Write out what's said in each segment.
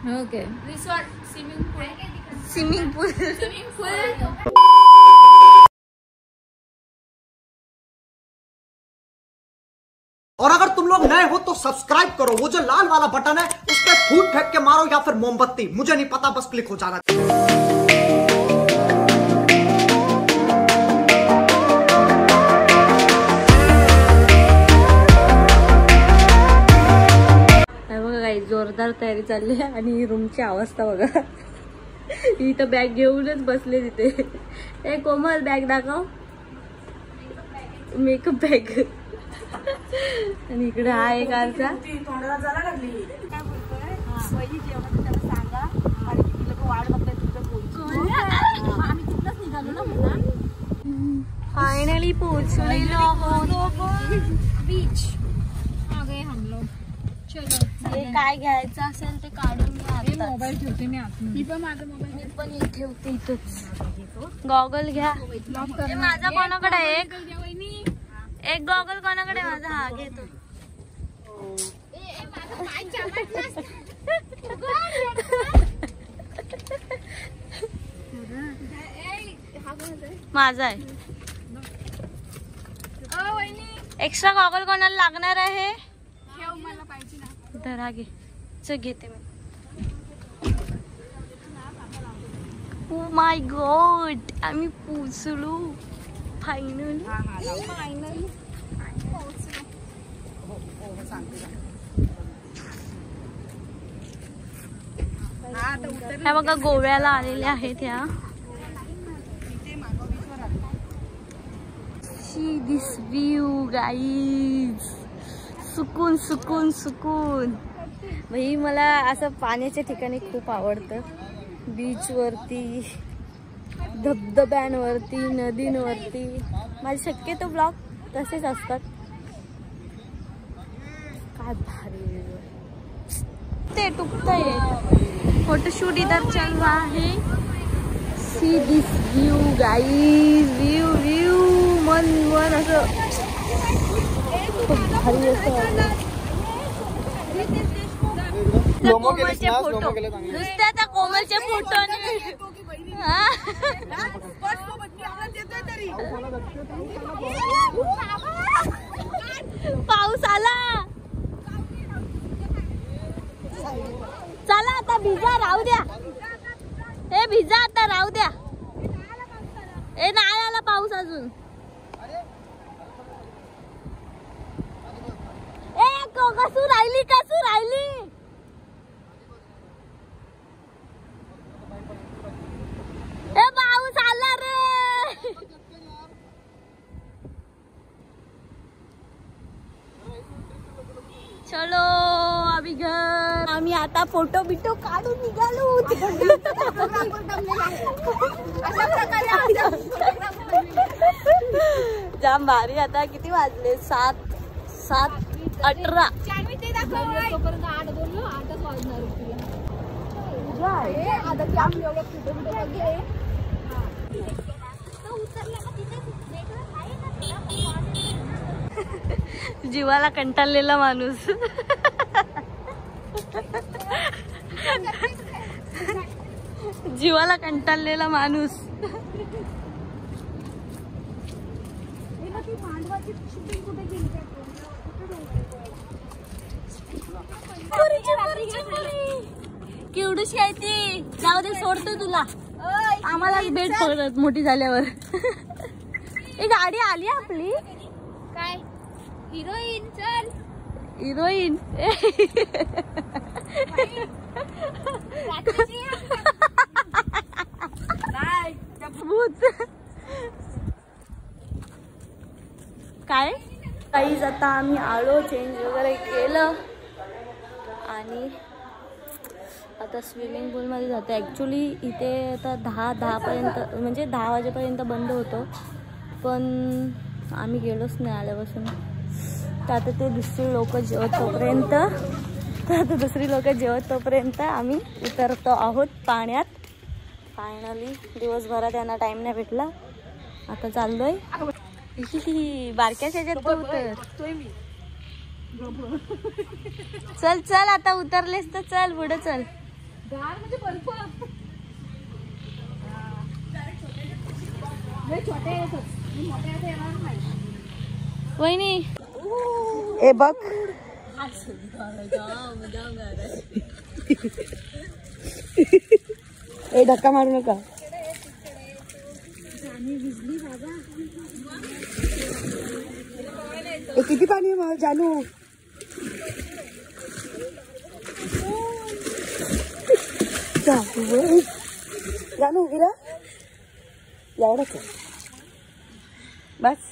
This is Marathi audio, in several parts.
ओके रिसॉर्ट स्विमिंग पूल स्विमिंग पूल और अगर तुम लोग नए हो तो सब्सक्राइब करो, वो जो लाल वाला बटन है उस पर फूट फेंक के मारो या फिर मोमबत्ती, मुझे नहीं पता, बस क्लिक हो जाना। जोरदार तयारी चालली आहे आणि रूमची अवस्था बघा. इथं बॅग घेऊनच बसले तिथे. ए कोमल बॅग दाखव, मेकअप बॅग. आणि इकडे हा एक आरसा. फायनली पोहोचलेलो आहोत बीच. आ गए हम लोग. चलो हे काय घ्यायचं असेल ते काढून घ्या. मोबाईल ठेवते मी आत. मी पण माझा मोबाईल मी पण इथे ठेवते इथंच. गॉगल घ्या. माझा कोणाकडे आहे? एक गॉगल कोणाकडे माझा? हा घेतो. माझा आहे. एक्स्ट्रा गॉगल कोणाला लागणार आहे? मला पाहिजे ना. धरा घे. चल घेते मी. ओ माय गॉड, आम्ही पोचलो फायनली. ह्या बघा गोव्याला आलेल्या आहेत ह्या. See this view guys. सुकून सुकून सुकून. भाई मला असं पाण्याच्या ठिकाणी खूप आवडतं. बीच वरती, धबधब्यांवरती, नदींवरती. माझे शक्यतो ब्लॉग तसेच असतात. काय भारी ते टुकतंय. फोटोशूट इधर चल रहा है. See this view guys. View view मन मन असं खूप भारी असं. कोमलचे फोटो नुसत्या त्या कोमलचे फोटो. पाऊस आला. चला आता भिजा, राहू द्या. हे भिजा आता, राहू द्या. ए नाही आला पाऊस अजून. ए कसू राहिली, कसू राहिली. ए पाऊस आला रे. चलो अभी घर. आम्ही आता फोटो बिटो काढून निघालो. जाम भारी. आता किती वाजले? 7:18. जीवाला कंटाळलेला माणूस. जीवाला कंटाळलेला माणूस. केवढीशी आहे ती? जाऊ दे, सोडतो तुला. आम्हाला भेट पडत मोठी झाल्यावर. एक गाडी आली आपली. काय हिरोईन? चल हिरोईन. काय काहीच. आता आम्ही आलो, चेंज वगैरे केलं आणि आता स्विमिंग पूल मध्ये जातो. ऍक्च्युली इथे आता 10 पर्यंत म्हणजे 10 वाजेपर्यंत बंद होतो, पण आम्ही गेलोच नाही आल्यापासून. तर आता ते दुसरी लोक जेवत तोपर्यंत आम्ही उतरतो आहोत पाण्यात. फायनली दिवसभरात त्यांना टाइम नाही भेटला. आता चाललोय. बारक्याच्या ह्याच्यात उतर. चल चल आता उतरलेस तर चल पुढे चल. गार म्हणजे बर्फ छोटे येतच मोठे असं येणार नाही. वहिनी ए बघ ए धक्का मारू नका. ए किती पाणी आहे मग जानू. जानू उभी राहा. एवढंच आहे बस.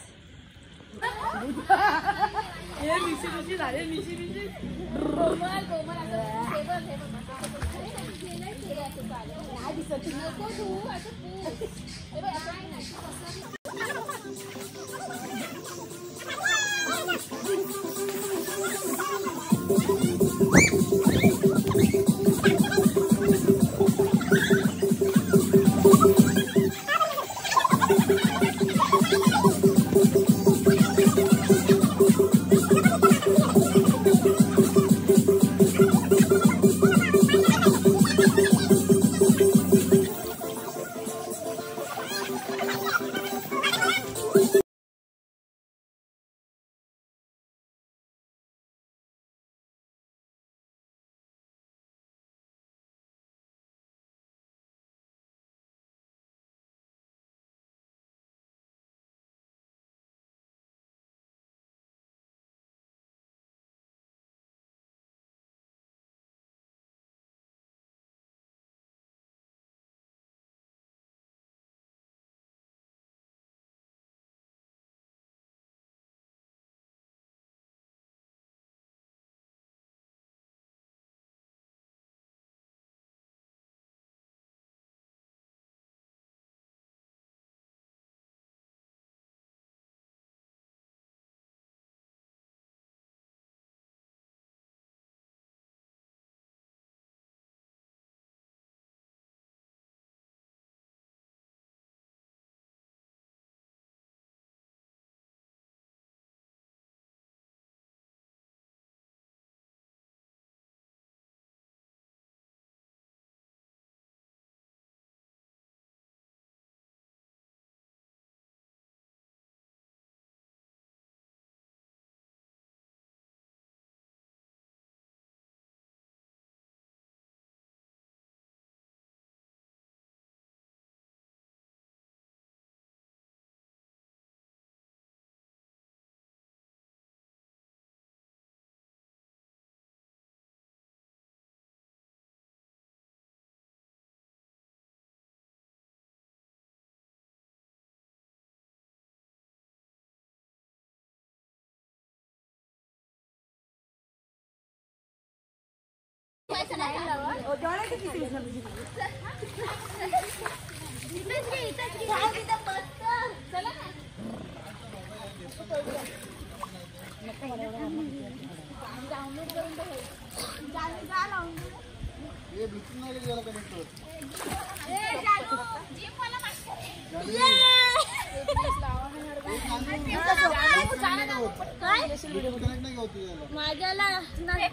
माझ्याला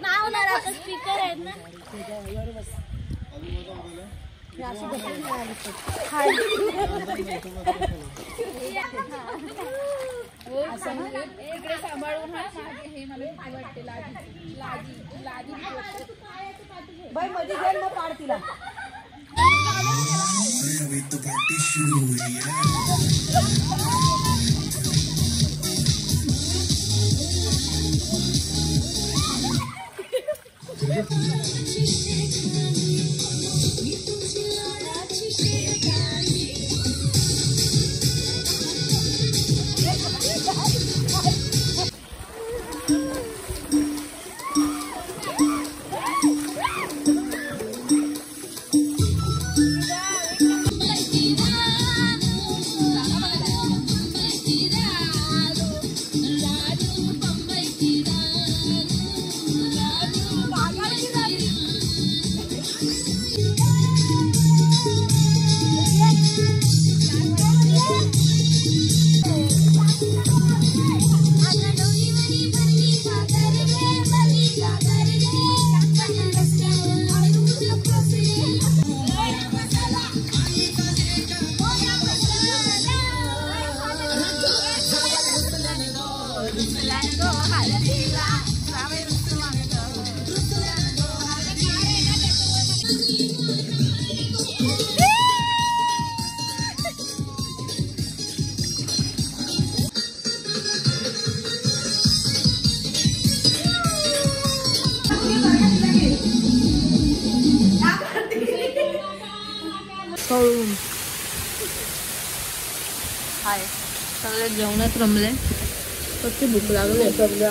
नाव नाही स्पीकर आहेत ना. इकडे सांभाळून हे मला वाटते लाजी लाजी लाजी बाई मध्ये गेल मग पाड तिला. हाय सगळे जेवणात रमले फक्त भूक लागले सगळं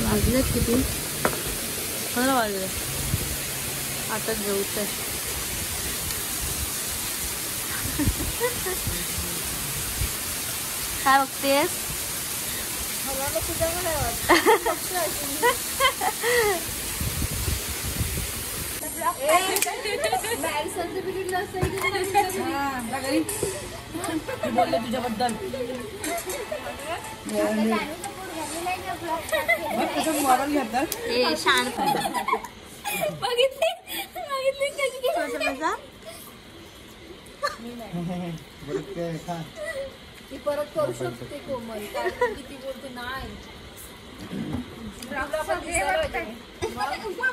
वाजलेत किती 11 वाजले आता जेवते काय बघतेस बोलले तुझ्याबद्दल मोबाईल घेतात शांत ती परत करू शकते कोमल किती बोलते नाही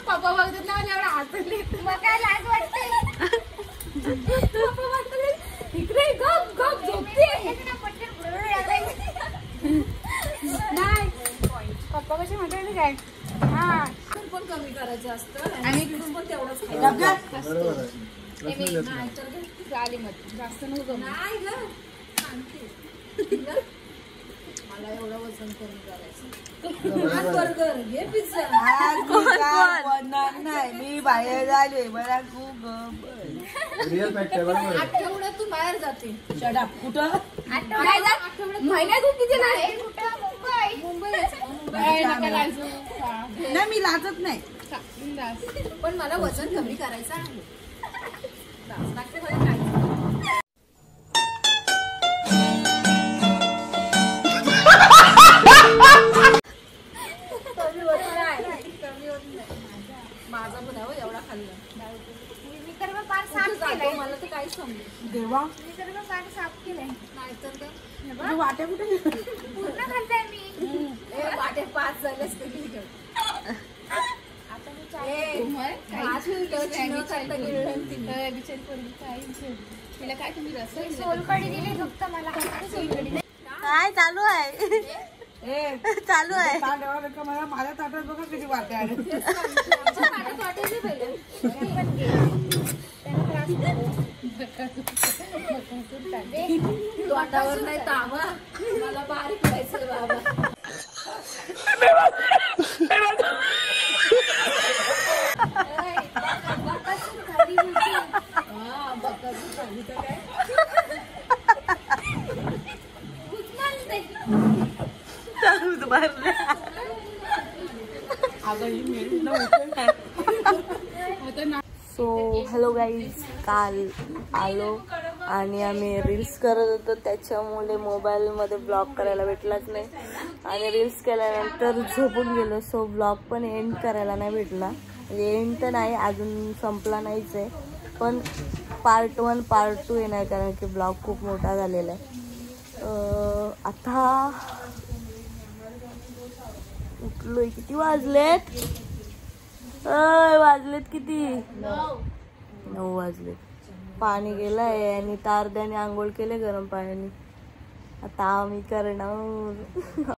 पप्पा बघतात ना एवढा हातले काय लाज वाटते इकडे गप गप झोपते नाही पप्पा कसे म्हणतात काय हा पण कमी करायचं असतं आणि इकडून पण तेवढंच जास्त नको नाही ग मला एवढं वजन कमी करायचं बर्गर घे पिझ्झा नाही मी बाहेर झाले मला खूप आठवड्यातून बाहेर जाते शडाप कुठं महिन्यातून किती नाही मुंबई नाही मी लाजत नाही पण मला वजन कमी करायचं आहे माझा पण आहे एवढा खाल्ला मला तर काहीच समजलं देवा साफ केलंय नाहीतर काय वाट्या कुठे पूर्ण खाल्लाय मी वाटे 5 झालेच तिला काय तुम्ही रसोई सोलकढी दिली फक्त मला काय चालू आहे चालू आहे मला माझ्या ताटात बघा किती वाट्या आले तोंडावर नाही तावा मला बारीक करायचं बाबा सो हॅलो गाईज काल आलो आणि आम्ही रील्स करत होतो त्याच्यामुळे मोबाईलमध्ये ब्लॉग करायला भेटलाच नाही आणि रील्स केल्यानंतर झोपून गेलो सो ब्लॉग पण एंड करायला नाही भेटला म्हणजे एंड तर नाही अजून संपला नाहीच आहे पण पार्ट 1 पार्ट 2 येणार कारण की ब्लॉग खूप मोठा झालेला आहे आता उठलोय किती वाजलेत वाजलेत किती 9 वाजलेत पाणी गेलंय आणि तारद्याने आंघोळ केले गरम पाण्याने आता आम्ही करणार